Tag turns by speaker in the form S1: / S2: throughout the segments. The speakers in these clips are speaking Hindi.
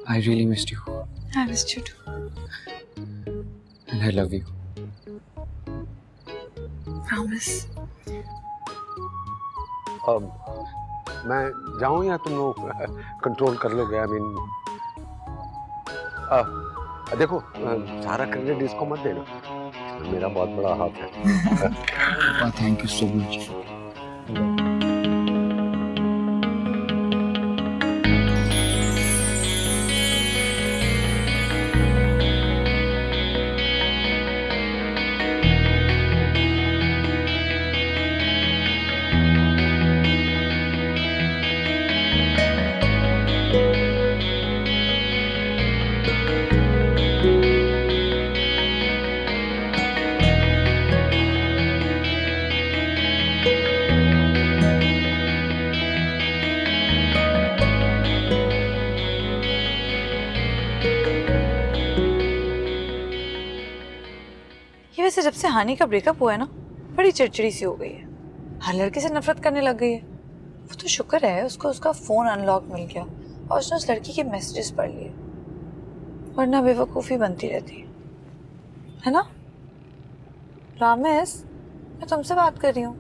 S1: I really missed you.
S2: I missed you too.
S1: And I love you.
S2: Promise.
S3: मैं जाऊं या तुम लोग कंट्रोल कर लोगे? आई मीन देखो, सारा क्रेडिट इसको मत देना, मेरा बहुत बड़ा हाथ है।
S1: Thank you so much.
S2: ये वैसे जब से हानि का ब्रेकअप हुआ है ना, बड़ी चिड़चिड़ी सी हो गई है। हर लड़के से नफरत करने लग गई है। वो तो शुक्र है उसको उसका फोन अनलॉक मिल गया और उसने उस लड़की के मैसेजेस पढ़ लिए, वरना बेवकूफ़ी बनती रहती है ना? रामेश, मैं तुमसे बात कर रही हूँ।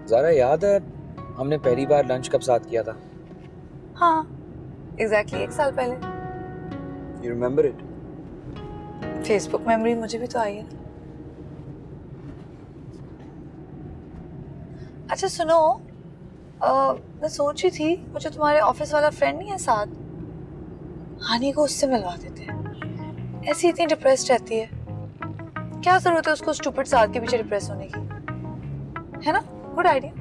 S1: ज़ारा, याद है हमने पहली बार लंच कब साथ किया था?
S2: हाँ, एग्जैक्टली 1 साल पहले।
S1: You remember it?
S2: Facebook memory मुझे भी तो आई है ना। अच्छा सुनो, मैं सोच रही थी मुझे तुम्हारे ऑफिस वाला फ्रेंड नहीं है साथ, हानि को उससे मिलवा देते हैं। ऐसी इतनी डिप्रेस्ड रहती है, क्या जरूरत है उसको स्टूपिड साथ के पीछे डिप्रेस होने की, है ना? Good idea.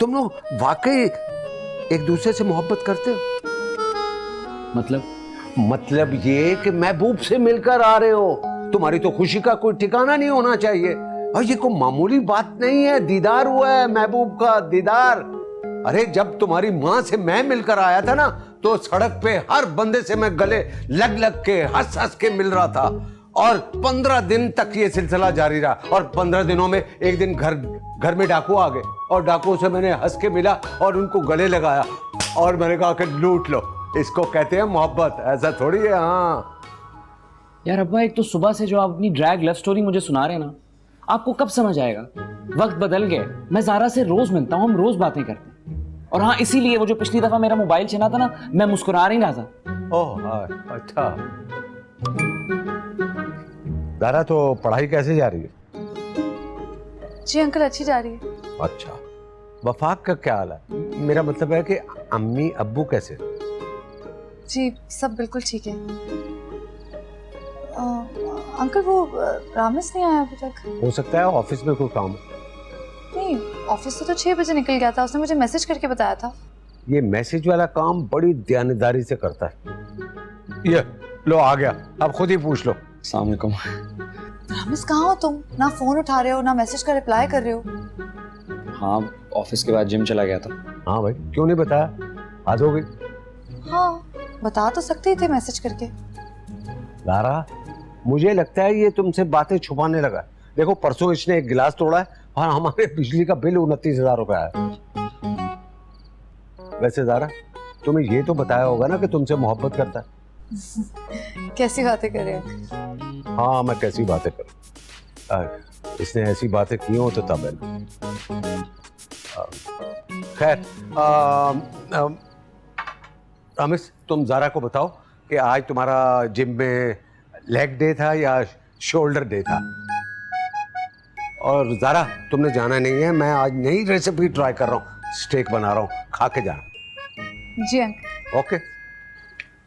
S3: तुम लोग वाकई एक दूसरे से मोहब्बत करते हो? मतलब ये कि महबूब से मिलकर आ रहे हो, तुम्हारी तो खुशी का कोई ठिकाना नहीं होना चाहिए। और ये कोई मामूली बात नहीं है, दीदार हुआ है महबूब का, दीदार। अरे जब तुम्हारी माँ से मैं मिलकर आया था ना, तो सड़क पे हर बंदे से मैं गले लग लग के हंस हंस के मिल रहा था, और 15 दिन तक ये सिलसिला जारी रहा। और 15 दिनों में एक दिन घर में डाकू आ गए, और डाकुओं से मैंने हंस के मिला और उनको गले लगाया, और मैंने कहा कि लूट लो, इसको कहते हैं मोहब्बत, ऐसा थोड़ी है। हाँ
S4: यार अब्बा, एक तो सुबह से जो आप अपनी ड्रैग लव स्टोरी मुझे सुना रहे हैं ना, आपको कब समझ आएगा? वक्त बदल गए। मैं ज़ारा से रोज मिलता हूँ, हम रोज बातें करते हैं। और हाँ, इसीलिए वो जो पिछली दफा मेरा मोबाइल छीना था ना, मैं मुस्कुरा नहीं रहा था।
S3: ओह अच्छा। ज़ारा, तो पढ़ाई कैसे जा रही है?
S2: जी अंकल, अच्छी जा रही है।
S3: अच्छा, वफाक का क्या हाल है? मेरा मतलब है कि अम्मी अब्बू कैसे?
S2: जी सब बिल्कुल ठीक है। अंकल वो रामेश नहीं आया अभी तक।
S3: हो सकता है ऑफिस में कोई काम।
S2: नहीं, ऑफिस से तो 6 बजे निकल गया था, उसने मुझे मैसेज करके बताया था।
S3: ये मैसेज वाला काम बड़ी ध्यानदारी से करता है। ये लो आ गया, अब खुद ही पूछ लो।
S1: अस्सलाम वालेकुम।
S2: रामेश कहाँ हो तुम? ना फोन उठा रहे हो, ना मैसेज का रिप्लाई कर रहे हो।
S1: हाँ, ऑफिस के बाद जिम चला गया था।
S3: हाँ भाई, क्यों नहीं बताया? आज हो गई।
S2: हाँ, बता तो सकते ही थे मैसेज करके।
S3: लारा, मुझे लगता है ये तुमसे बातें छुपाने लगा। देखो, परसों इसने एक गिलास तोड़ा है और हमारे बिजली का बिल 29,000 रुपए आया। वैसे ज़ारा, तुम्हें ये तो बताया होगा ना कि तुमसे मोहब्बत करता है।
S2: कैसी बातें कर रहे हो?
S3: हाँ, मैं कैसी बातें करूं? इसने ऐसी बातें की हो तो तब है। खैर, रमेश, तुम ज़ारा को बताओ कि आज तुम्हारा जिम में लेग डे था या शोल्डर डे था। और ज़ारा, तुमने जाना नहीं है, मैं आज नई रेसिपी ट्राई कर रहा हूँ, स्टेक बना रहा हूँ, खा के जाना।
S2: जी अंकल।
S3: ओके।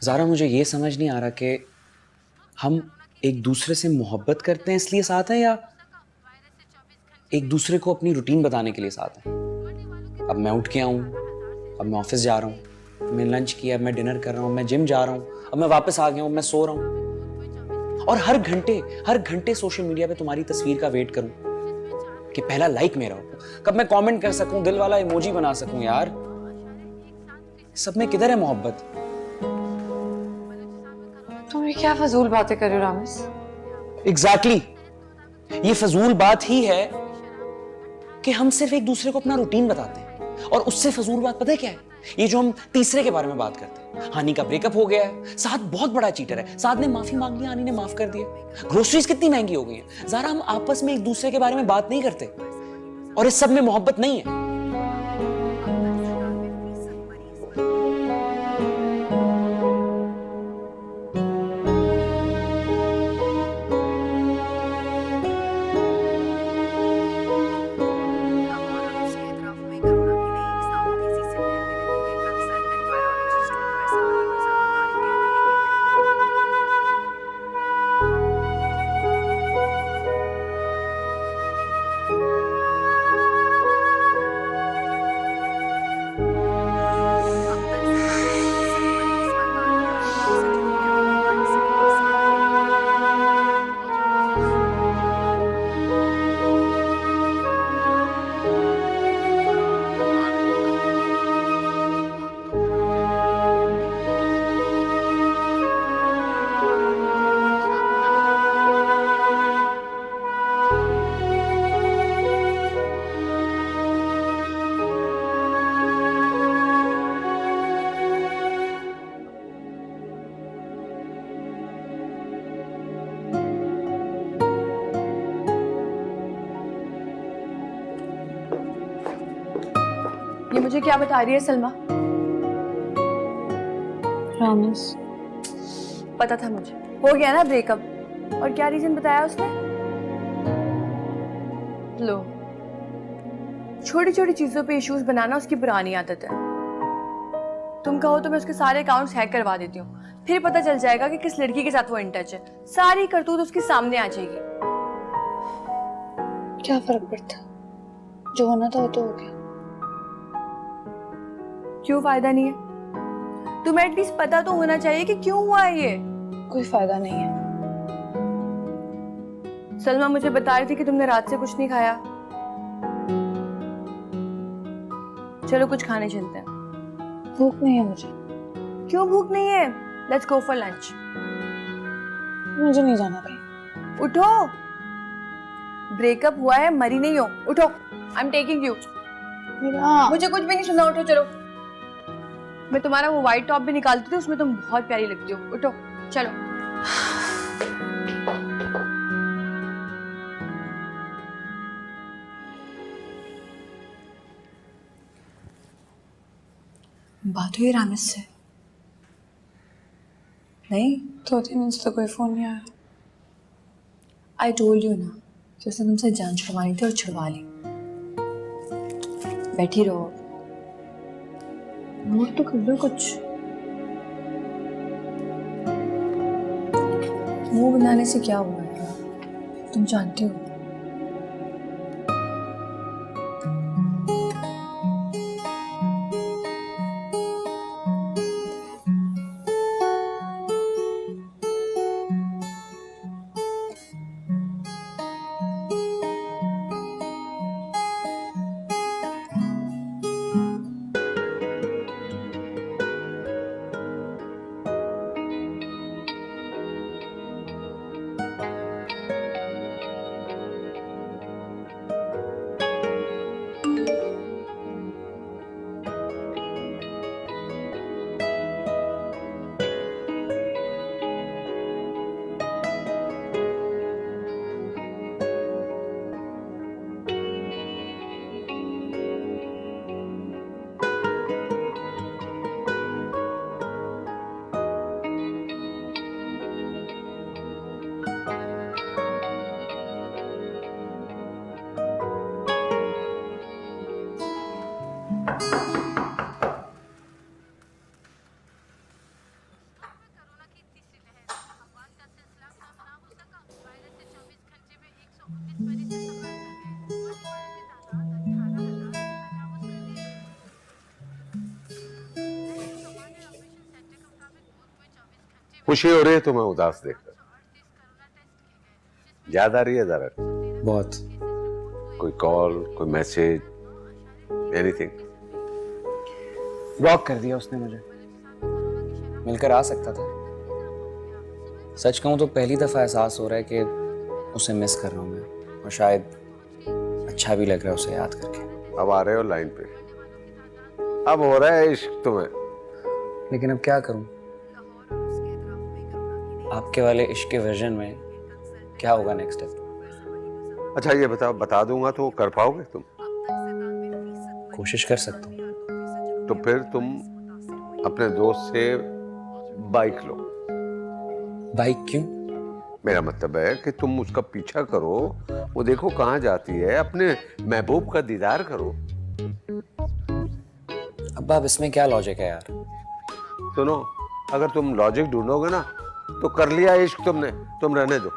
S1: ज़ारा, मुझे ये समझ नहीं आ रहा कि हम एक दूसरे से मोहब्बत करते हैं इसलिए साथ हैं, या एक दूसरे को अपनी रूटीन बताने के लिए साथ हैं। अब मैं उठ के आऊँ, अब मैं ऑफिस जा रहा हूँ, मैं लंच किया, मैं डिनर कर रहा हूँ, मैं जिम जा रहा हूँ, अब मैं वापस आ गया हूँ, मैं सो रहा हूँ, और हर घंटे सोशल मीडिया पे तुम्हारी तस्वीर का वेट करूँ कि पहला लाइक मेरा हो, कब मैं कमेंट कर सकूं, दिल वाला इमोजी बना सकूं। यार सब में किधर है मोहब्बत?
S2: तुम ये क्या फजूल बातें कर रहे हो रामेश?
S1: एग्जैक्टली, ये फजूल बात ही है कि हम सिर्फ एक दूसरे को अपना रूटीन बताते हैं, और उससे फजूल बात पता है क्या है? ये जो हम तीसरे के बारे में बात करते हैं, हानि का ब्रेकअप हो गया है, साद बहुत बड़ा चीटर है, साद ने माफी मांग ली, हानि ने माफ कर दिया। ग्रोसरीज कितनी महंगी हो गई है, ज़ारा हम आपस में एक दूसरे के बारे में बात नहीं करते, और इस सब में मोहब्बत नहीं है।
S5: ये मुझे क्या बता रही है सलमा?
S2: रामस,
S5: पता था मुझे, हो गया ना ब्रेकअप। और क्या रीजन बताया उसने? लो, छोटी छोटी चीजों पे इश्यूज बनाना उसकी पुरानी आदत है। तुम कहो तो मैं उसके सारे अकाउंट्स हैक करवा देती हूँ, फिर पता चल जाएगा कि किस लड़की के साथ वो इन टच है। सारी करतूत उसके सामने आ जाएगी।
S2: क्या फर्क पड़ता, जो होना था वो तो हो गया।
S5: क्यों फायदा नहीं है? तुम्हें एटलीस्ट पता तो होना चाहिए कि क्यों हुआ है ये।
S2: कोई फायदा नहीं है।
S5: सलमा मुझे बता रही थी कि तुमने रात से कुछ नहीं खाया। चलो कुछ खाने चलते हैं।
S2: भूख नहीं है मुझे।
S5: क्यों भूख नहीं है? Let's go for lunch.
S2: मुझे नहीं जाना कहीं।
S5: उठो, ब्रेकअप हुआ है, मरी नहीं हो। उठो, आई एम टेकिंग यू। मुझे कुछ भी नहीं सुनना, उठो चलो। मैं तुम्हारा वो व्हाइट टॉप भी निकालती थी, उसमें तुम बहुत प्यारी लगती हो। उठो चलो। बात हुई रामेश से? नहीं,
S2: 2-3 दिन से तो कोई फोन नहीं आया।
S5: आई टोल्ड यू ना कि उसने तुमसे जान छुड़वानी थी और छुड़वा ली। बैठी रहो, नोट तो कर लो कुछ। मुंह बनाने से क्या हुआ है, तुम जानते हो।
S3: खुशी हो रही है तुम्हें उदास देखकर? याद आ रही है जरा?
S1: बहुत।
S3: कोई कॉल, कोई मैसेज, एनीथिंग?
S1: ब्लॉक कर दिया उसने मुझे। मिलकर आ सकता था। सच कहूं तो पहली दफा एहसास हो रहा है कि उसे मिस कर रहा हूं मैं, और शायद अच्छा भी लग रहा है उसे याद करके।
S3: अब आ रहे हो लाइन पे? अब हो रहा है इश्क तुम्हें।
S1: लेकिन अब क्या करूं? आपके वाले इश्क के वर्जन में क्या होगा नेक्स्ट स्टेप?
S3: अच्छा ये बताओ, बता दूंगा तो कर पाओगे तुम?
S1: कोशिश कर सकता हूँ।
S3: तो फिर तुम अपने दोस्त से बाइक लो।
S1: बाइक क्यों?
S3: मेरा मतलब है कि तुम उसका पीछा करो, वो देखो कहाँ जाती है, अपने महबूब का दीदार करो।
S1: अब आप इसमें क्या लॉजिक है यार?
S3: सुनो, अगर तुम लॉजिक ढूंढोगे ना तो कर लिया इश्क तुमने, तुम रहने दो।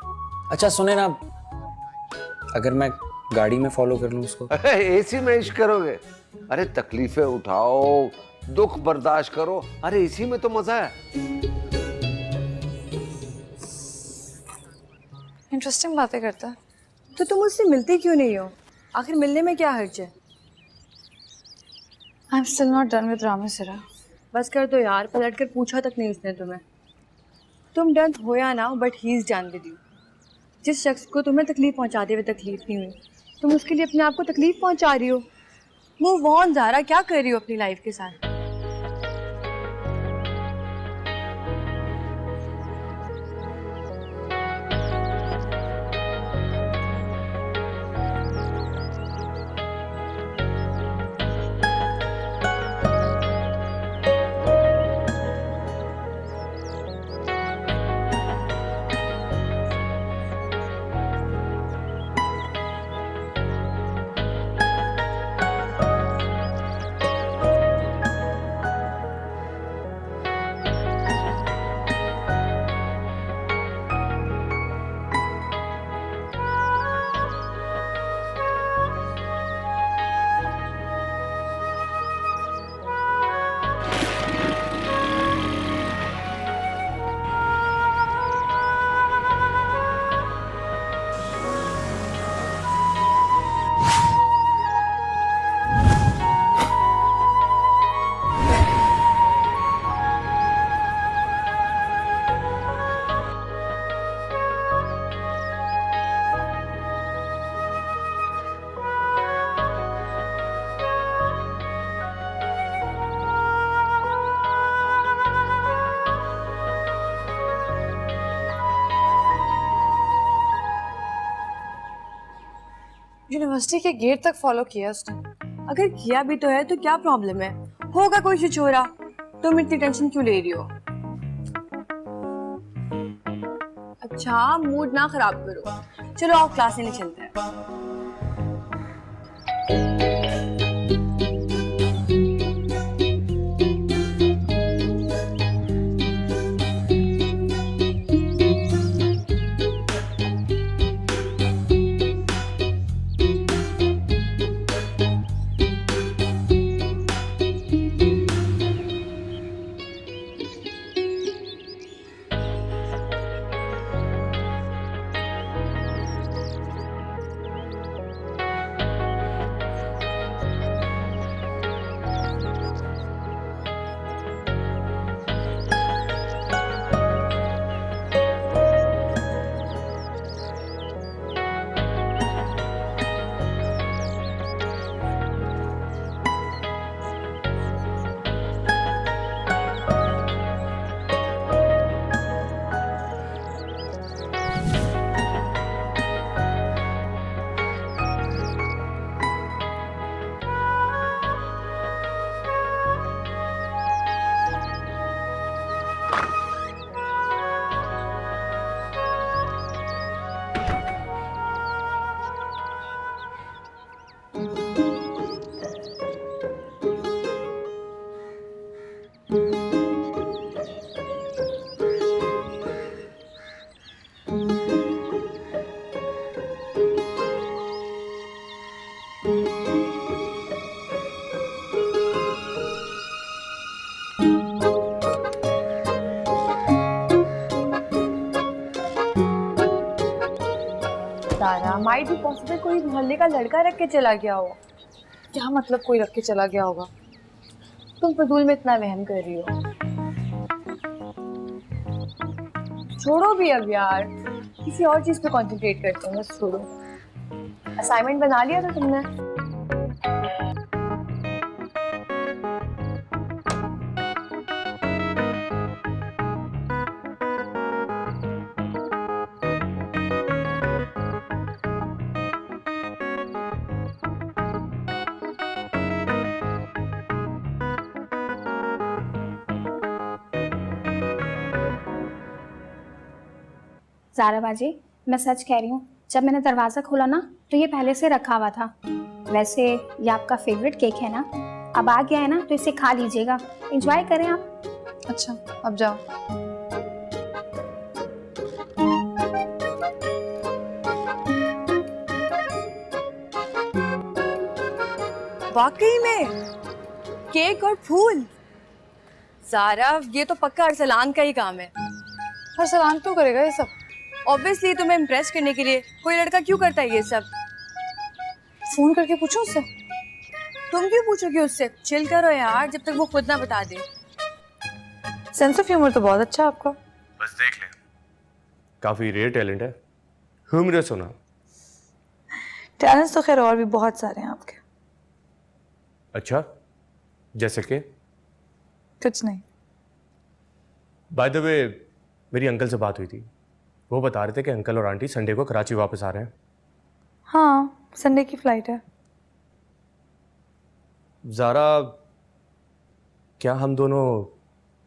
S1: अच्छा सुने ना, अगर मैं गाड़ी में फॉलो कर लूं उसको?
S3: अरे एसी में इश्क करोगे? अरे तकलीफें उठाओ, दुख बर्दाश्त करो, अरे इसी में तो मजा है।
S2: इंटरेस्टिंग बातें करता है।
S5: तो तुम उससे मिलती क्यों नहीं हो? आखिर मिलने में क्या हर्ज है?
S2: I am still not done with रामे सिरा।
S5: बस कर दो यार, पलट कर पूछा तक नहीं उसने तुम्हें। तुम डन हो या ना, but he is done with you. जिस शख्स को तुम्हें तकलीफ पहुंचाते हुए तकलीफ नहीं हुई, तुम उसके लिए अपने आप को तकलीफ पहुंचा रही हो। मूव ऑन ज़ारा, क्या कर रही हो अपनी लाइफ के साथ?
S2: यूनिवर्सिटी के गेट तक फॉलो किया उसने।
S5: अगर किया भी तो है तो क्या प्रॉब्लम है? होगा कोई छिछोरा, तुम इतनी टेंशन क्यों ले रही हो? अच्छा मूड ना खराब करो, चलो आओ क्लास लेने चलते हैं। सारा माइट भी पॉसिबल कोई मोहल्ले का लड़का रख के चला गया हो।
S2: क्या मतलब कोई रख के चला गया होगा?
S5: तुम फजूल में इतना वहम कर रही हो। छोड़ो भी अब यार, किसी और चीज पे कंसंट्रेट करते हैं, बस छोड़ो। असाइनमेंट बना लिया था तुमने?
S6: ज़ारा बाजी, मैं सच कह रही हूँ, जब मैंने दरवाज़ा खोला ना तो ये पहले से रखा हुआ था। वैसे ये आपका फेवरेट केक है ना, अब आ गया है ना तो इसे खा लीजिएगा, एंजॉय करें आप।
S2: अच्छा अब जाओ।
S5: वाकई में केक और फूल। ज़ारा, ये तो पक्का अरसलान का ही काम है।
S2: अरसलान क्यों करेगा ये सब?
S5: ऑब्वियसली तुम्हें इम्प्रेस करने के लिए। कोई लड़का क्यों करता है ये सब?
S2: फोन करके पूछो उससे।
S5: तुम क्यों पूछोगे उससे? चिल करो यार, जब तक वो खुद ना बता दे।
S2: सेंस ऑफ ह्यूमर तो बहुत अच्छा है आपका।
S7: बस देख ले, काफी रेयर टैलेंट है, ह्यूमरस होना।
S2: टैलेंट्स तो खैर और भी बहुत सारे हैं आपके।
S7: अच्छा, जैसे कि?
S2: कुछ नहीं।
S7: बाय द वे, मेरी अंकल से बात हुई थी, वो बता रहे थे कि अंकल और आंटी संडे को कराची वापस आ रहे हैं।
S2: हाँ, संडे की फ्लाइट है।
S7: ज़ारा, क्या हम दोनों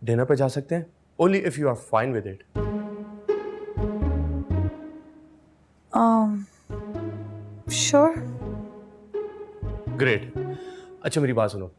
S7: डिनर पे जा सकते हैं? Only if you are fine with it.
S2: Sure.
S7: Great. अच्छा मेरी बात सुनो,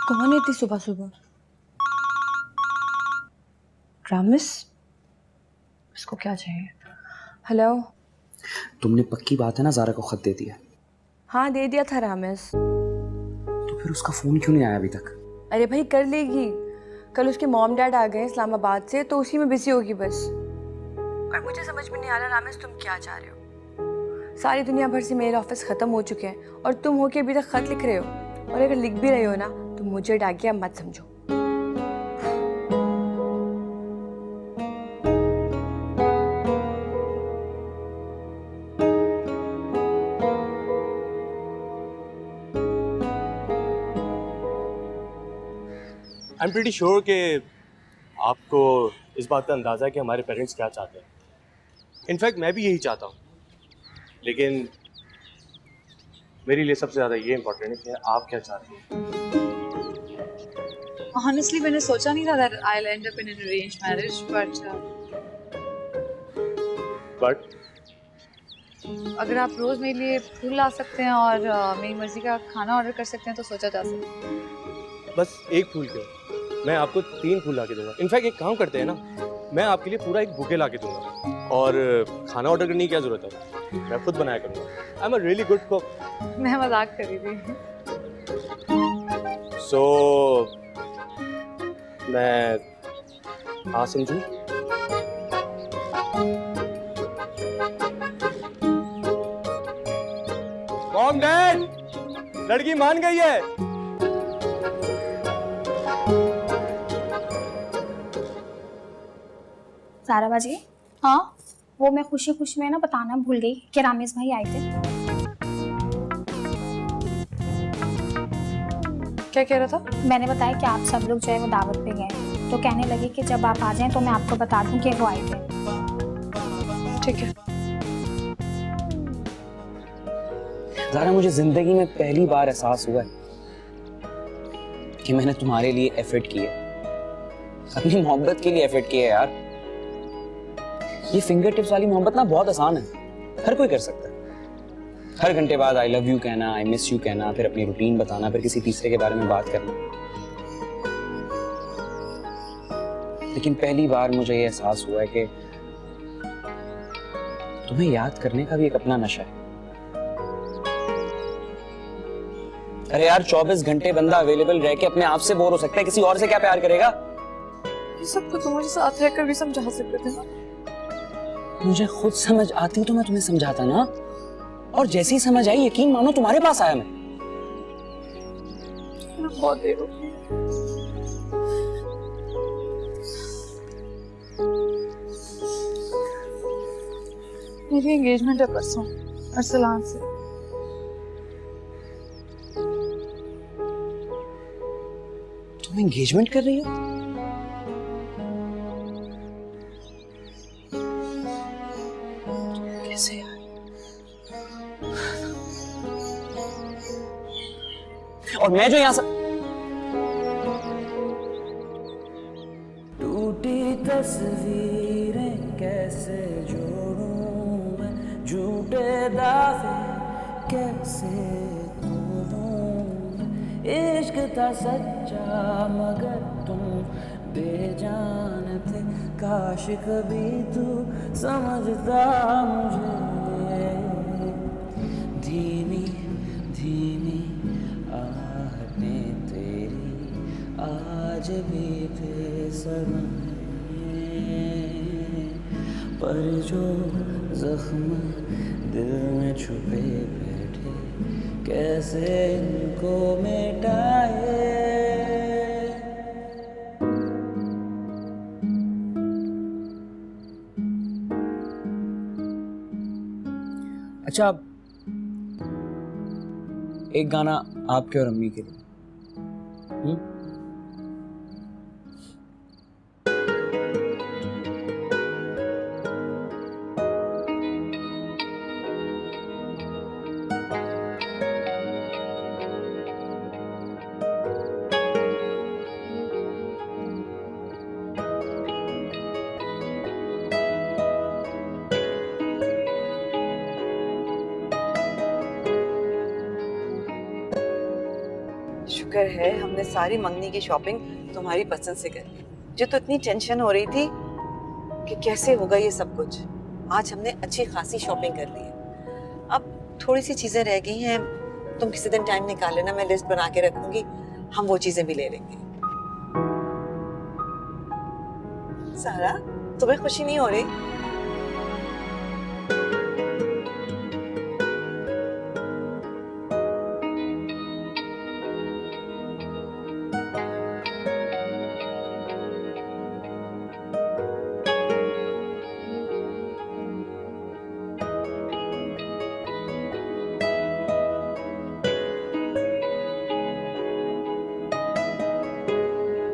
S5: कौन है इतनी सुबह सुबह? रामिस? इसको क्या चाहिए? हेलो।
S1: तुमने पक्की बात है ना ज़ारा को खत दे दिया?
S5: हाँ दे दिया था रामिस।
S1: तो फिर उसका फ़ोन क्यों नहीं आया अभी तक?
S5: अरे भाई कर लेगी, कल उसके मॉम डैड आ गए इस्लामाबाद से तो उसी में बिजी होगी बस। और मुझे समझ में नहीं आ रहा रामिस तुम क्या चाह रहे हो? सारी दुनिया भर से मेरे ऑफिस ख़त्म हो चुके हैं और तुम हो के अभी तक खत लिख रहे हो, और अगर लिख भी रहे हो ना तो मुझे डाकिया मत समझो।
S7: आई एम प्रीटी श्योर कि आपको इस बात का अंदाज़ा है कि हमारे पेरेंट्स क्या चाहते हैं। इनफैक्ट मैं भी यही चाहता हूँ, लेकिन मेरे लिए सबसे ज़्यादा ये इम्पोर्टेंट है कि आप क्या चाहते हैं।
S2: Honestly, मैंने सोचा नहीं था that I'll end up in an arranged marriage,
S7: but
S2: अगर आप रोज मेरे लिए फूल ला सकते हैं और मेरी मर्जी का खाना ऑर्डर कर सकते हैं तो सोचा जा सकता है।
S7: बस एक फूल क्यों, मैं आपको 3 फूल ला के दूंगा। इनफैक्ट एक काम करते हैं ना, मैं आपके लिए पूरा एक बुके ला के दूंगा, और खाना ऑर्डर करने की क्या ज़रूरत है, मैं खुद बनाया करूँगा। I am a really good cook.
S2: मैं मजाक कर रही थी।
S7: सो मैं हाँ समझूं? मॉम डैड, लड़की मान गई है।
S6: ज़ारा बाजी,
S2: हाँ,
S6: वो मैं खुशी खुशी में ना बताना भूल गई कि रामेश भाई आए थे।
S2: क्या कह रहा था?
S6: मैंने बताया कि आप सब लोग जो है वो दावत पे गए, तो कहने लगे कि जब आप आ जाएं तो मैं आपको बता दूं कि वो आए थे।
S2: ठीक है।
S1: ज़ारा, मुझे ज़िंदगी में पहली बार एहसास हुआ है कि मैंने तुम्हारे लिए एफर्ट किए, अपनी मोहब्बत के लिए एफर्ट किया यार। ये फिंगर टिप्स वाली मोहब्बत ना बहुत आसान है, हर कोई कर सकता है। हर घंटे बाद आई लव यू कहना, आई मिस यू कहना, फिर अपनी रूटीन बताना, फिर किसी तीसरे के बारे में बात करना। लेकिन पहली बार मुझे ये एहसास हुआ है कि तुम्हें याद करने का भी एक अपना नशा है। अरे यार 24 घंटे बंदा अवेलेबल रह के अपने आप से बोर हो सकता है, किसी और से क्या प्यार करेगा?
S2: ये सब तो तुम्हारे साथ रहकर भी समझा सकते थे ना।
S1: मुझे खुद समझ आती तो मैं तुम्हें समझाता ना, और जैसी समझ आई यकीन मानो तुम्हारे पास आया मैं।
S2: बहुत देर हो गई। मेरी एंगेजमेंट है परसों अरसलान से।
S1: तुम एंगेजमेंट कर रही हो? कैसे यार? और मैं जो यहां से
S8: टूटी तस्वीरें कैसे जोड़ूं मैं, झूठे दावे कैसे तोड़ूं, इश्क था सच्चा मगर तुम बेजान थे, काश कभी तू समझता मुझे। धीमी धीमी आहटें तेरी आज भी बेसब्र हैं, पर जो जख्म दिल में छुपे बैठे कैसे इनको मिटाए।
S1: अच्छा, एक गाना आपके और अम्मी के लिए।
S9: शुक्र है हमने सारी मंगनी की शॉपिंग तुम्हारी पसंद से कर ली। जो तो इतनी टेंशन हो रही थी कि कैसे होगा ये सब कुछ, आज हमने अच्छी खासी शॉपिंग कर ली है। अब थोड़ी सी चीजें रह गई हैं, तुम किसी दिन टाइम निकाल लेना, मैं लिस्ट बना के रखूंगी, हम वो चीजें भी ले लेंगे। सारा, तुम्हें खुशी नहीं हो रही?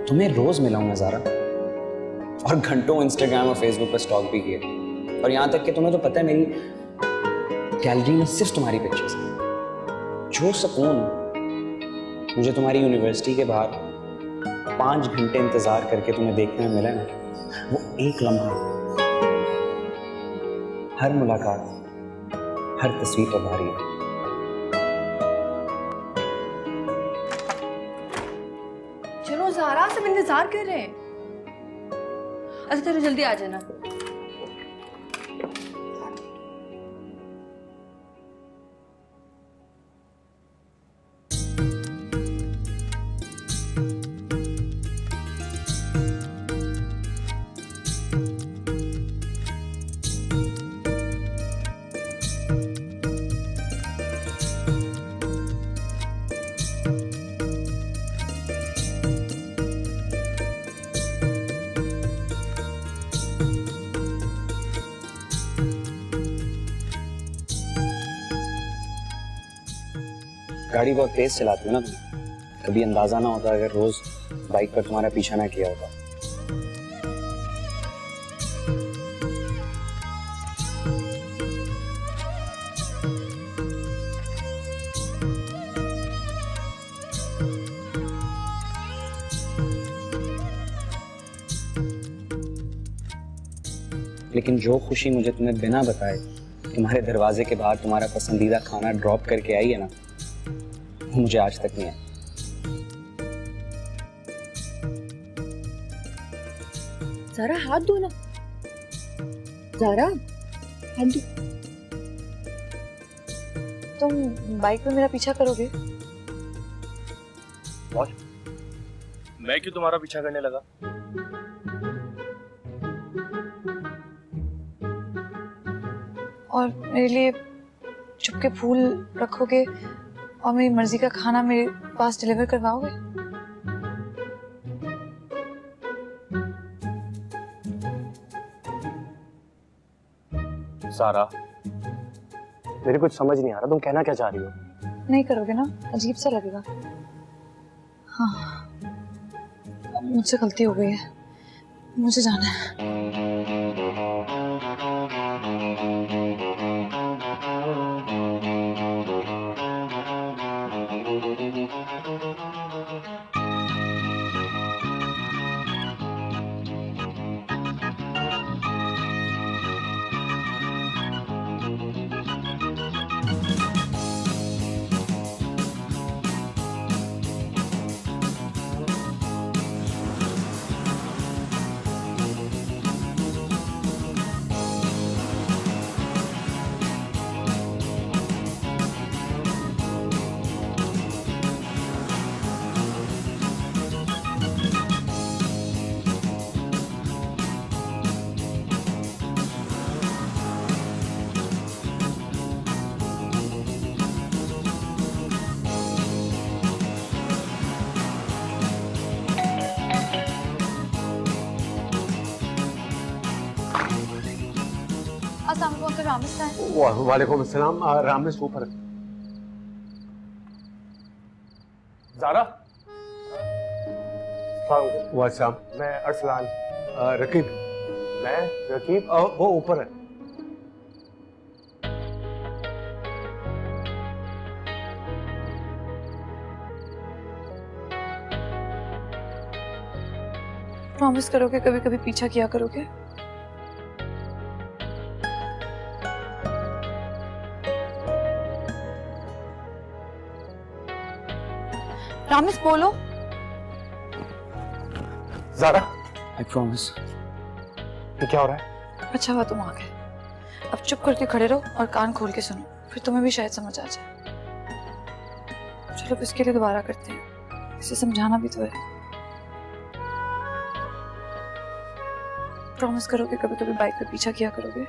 S1: तुम्हें रोज मिला हूं मैं ज़ारा, और घंटों इंस्टाग्राम और फेसबुक पर स्टॉक भी किए, और यहां तक कि तुम्हें तो पता है मेरी गैलरी में सिर्फ तुम्हारी पिक्चर्स हैं। जो सुकून मुझे तुम्हारी यूनिवर्सिटी के बाहर 5 घंटे इंतजार करके तुम्हें देखने में मिला ना, वो एक लम्हा, हर मुलाकात, हर तस्वीर पर भारी है।
S5: चलो ज़ारा, सब इंतजार कर रहे हैं। अच्छा चलो जल्दी आ जाना।
S1: गाड़ी बहुत तेज चलाती हो ना तुम, कभी अंदाजा ना होता अगर रोज बाइक पर तुम्हारा पीछा ना किया होता। लेकिन जो खुशी मुझे तुम्हें बिना बताए तुम्हारे दरवाजे के बाहर तुम्हारा पसंदीदा खाना ड्रॉप करके आई है ना, वो मुझे आज तक नहीं है।
S5: ज़ारा हाथ धो ना, ज़ारा हाथ धो।
S2: तुम बाइक पे मेरा पीछा करोगे?
S7: What? मैं क्यों तुम्हारा पीछा करने लगा?
S2: और मेरे लिए चुपके फूल रखोगे और मेरी मर्जी का खाना मेरे पास डिलीवर करवाओगे?
S7: सारा, मेरे कुछ समझ नहीं आ रहा, तुम कहना क्या चाह रही हो?
S2: नहीं करोगे ना? अजीब सा लगेगा। हाँ, अब मुझसे गलती हो गई है, मुझे जाना है। अस्सलाम वालेकुम, अंकल रामेश कहाँ है?
S3: वालेकुम अस्सलाम। रामेश ऊपर है।
S7: ज़ारा,
S3: वालेकुम।
S7: मैं अरसलान।
S3: रकीब,
S7: मैं रकीब।
S3: वो ऊपर है।
S2: प्रॉमिस करोगे कभी कभी पीछा किया करोगे? रामेश बोलो।
S7: Zara,
S4: I promise.
S7: ये क्या हो रहा है?
S2: अच्छा हुआ तुम आ गए। अब चुप करके खड़े रहो और कान खोल के सुनो, फिर तुम्हें भी शायद समझ आ जाए। चलो अब इसके लिए दोबारा करते हैं, इसे समझाना भी तो है। प्रॉमिस करोगे कभी कभी बाइक पे पीछा किया करोगे?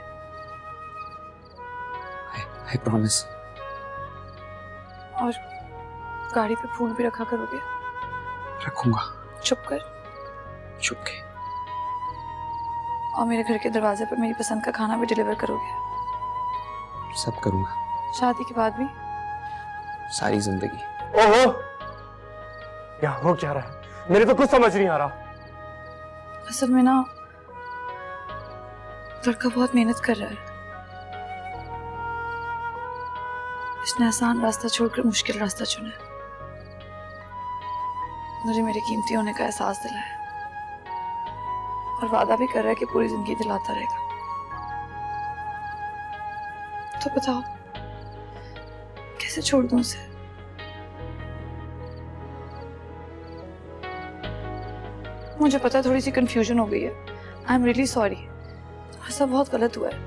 S4: I promise.
S2: और गाड़ी पे फूल भी रखा करोगे?
S4: रखूंगा।
S2: चुप कर।
S4: चुपके।
S2: और मेरे घर के दरवाजे पर मेरी पसंद का खाना भी डिलीवर करोगे?
S4: सब करूंगा।
S2: शादी के बाद भी?
S4: सारी जिंदगी।
S7: ओहो, क्या हो क्या रहा है? मेरे तो कुछ समझ नहीं आ रहा।
S2: असल में ना लड़का बहुत मेहनत कर रहा है। इसने आसान रास्ता छोड़कर मुश्किल रास्ता चुना है। मुझे मेरे कीमती होने का एहसास दिलाया और वादा भी कर रहा है कि पूरी जिंदगी दिलाता रहेगा। तो बताओ कैसे छोड़ दूं उसे? मुझे पता है थोड़ी सी कंफ्यूजन हो गई है। आई एम रियली सॉरी, ऐसा बहुत गलत हुआ है।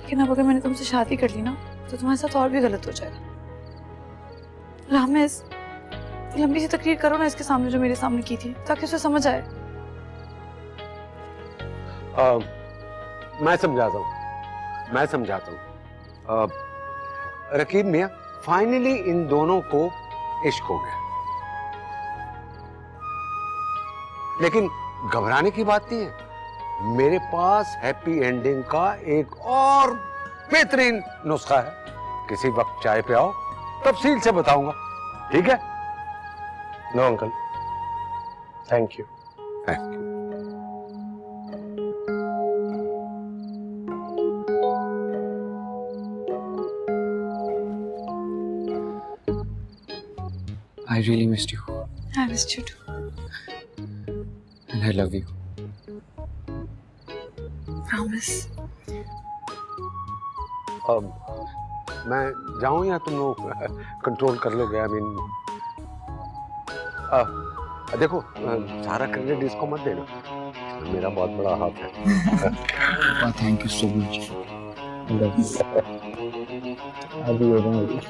S2: लेकिन अब अगर मैंने तुमसे शादी कर ली ना तो तुम्हारे साथ और भी गलत हो जाएगा। रामेश, लंबी सी तकरीर करो ना इसके सामने जो मेरे सामने की थी, ताकि उसे समझ आए।
S3: मैं समझाता हूँ। रकीब मियाँ, फाइनली इन दोनों को इश्क हो गया, लेकिन घबराने की बात नहीं है। मेरे पास हैप्पी एंडिंग का एक और बेहतरीन नुस्खा है। किसी वक्त चाय पे आओ, तफसील से बताऊंगा, ठीक है?
S7: No uncle, thank you.
S3: Thank you.
S4: I really missed you
S2: I missed you too.
S4: and I love you.
S2: Promise.
S3: मैं जाऊं या तुम लोग कंट्रोल कर लोगे? आई मीन, देखो, सारा क्रेडिट इसको मत देना, मेरा बहुत बड़ा हाथ है।
S4: Thank you so much. I love you.
S10: अभी हो जाएंगे।